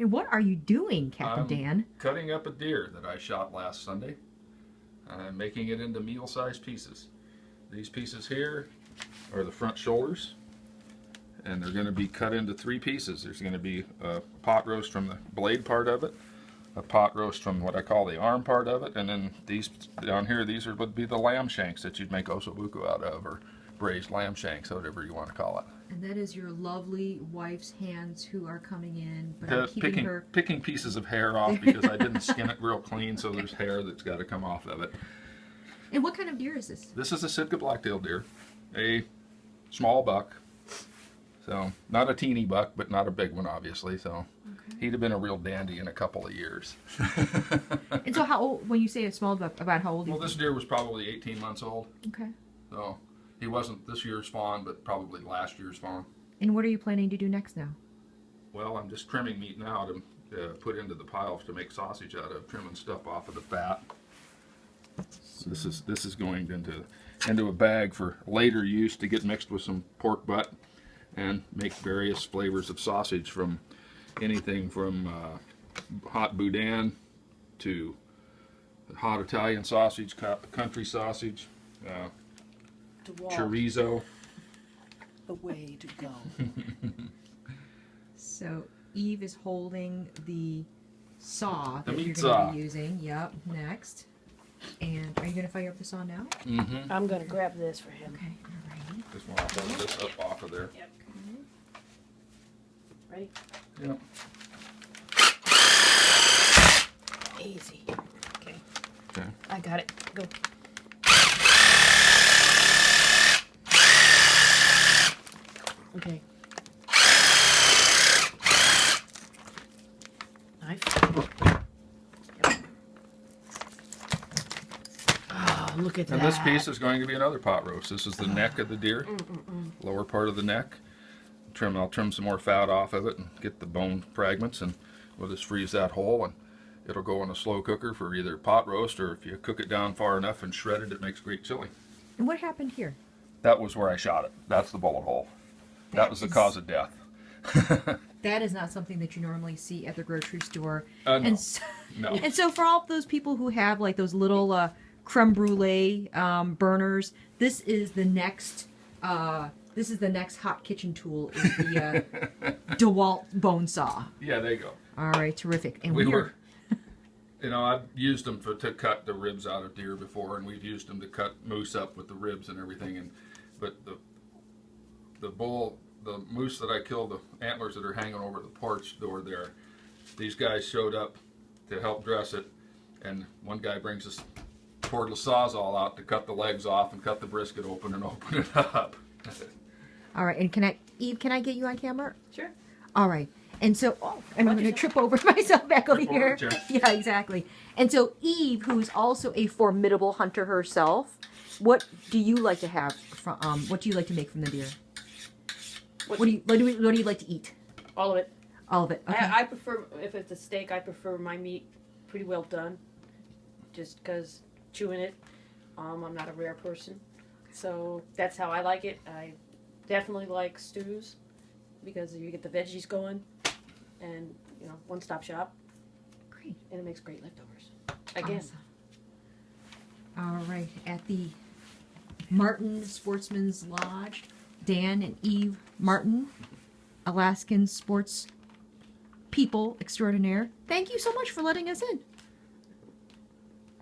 And what are you doing, Captain Dan? Cutting up a deer that I shot last Sunday. I'm making it into meal-sized pieces. These pieces here are the front shoulders, and they're going to be cut into 3 pieces. There's going to be a pot roast from the blade part of it, a pot roast from what I call the arm part of it, and then these down here, these would be the lamb shanks that you'd make osobuco out of, or braised lamb shanks, whatever you want to call it. And that is your lovely wife's hands who are coming in, but I'm keeping her... Picking pieces of hair off because I didn't skin it real clean, so there's hair that's got to come off of it. And what kind of deer is this? This is a Sitka black-tailed deer, a small buck. So, not a teeny buck, but not a big one, obviously. So, okay. He'd have been a real dandy in a couple of years. And so, how old, when you say a small buck, about how old? Well, this deer was probably 18 months old. Okay. So, he wasn't this year's fawn, but probably last year's fawn. And what are you planning to do next now? Well, I'm just trimming meat now to put into the piles to make sausage out of, trimming stuff off of the fat. So this is going into a bag for later use to get mixed with some pork butt and make various flavors of sausage, from anything from hot boudin to hot Italian sausage, country sausage, chorizo. The way to go. So Eve is holding the saw The that meat you're saw. going to be using. Yep, next. And are you going to fire up the saw now? Mm-hmm. I'm going to grab this for him. Okay, all right. Just want to hold this up off of there. Yep. Ready? Yep. Easy. Okay. Okay. I got it. Go. Okay. Knife. Yep. Oh, look at that. And this piece is going to be another pot roast. This is the neck of the deer, lower part of the neck. I'll trim some more fat off of it and get the bone fragments, and we'll just freeze that whole, and it'll go in a slow cooker for either pot roast, or if you cook it down far enough and shred it, it makes great chili. And what happened here? That was where I shot it. That's the bullet hole. That was the cause of death. That is not something that you normally see at the grocery store. No. And so, No. And so for all those people who have like those little creme brulee burners, this is the next hot kitchen tool, is the DeWalt bone saw. Yeah, there you go. All right, terrific. And We were, I've used them to cut the ribs out of deer before, and we've used them to cut moose up with the ribs and everything. But the moose that I killed, the antlers that are hanging over the porch door there, these guys showed up to help dress it, and one guy brings this cordless sawzall out to cut the legs off and cut the brisket open and open it up. all right, and Eve, can I get you on camera? Sure. All right. And so, and I'm going to trip over myself back over here. Yeah, exactly. And so Eve, who's also a formidable hunter herself, what do you like to have from, what do you like to make from the deer? What do you like to eat? All of it. All of it. Okay. I prefer, if it's a steak, I prefer my meat pretty well done. Just because chewing it, I'm not a rare person. So that's how I like it. I definitely like stews because you get the veggies going, and one-stop shop. Great. And it makes great leftovers. Again. Awesome. All right. At the Martin Sportsman's Lodge, Dan and Eve Martin, Alaskan sports people extraordinaire. Thank you so much for letting us in.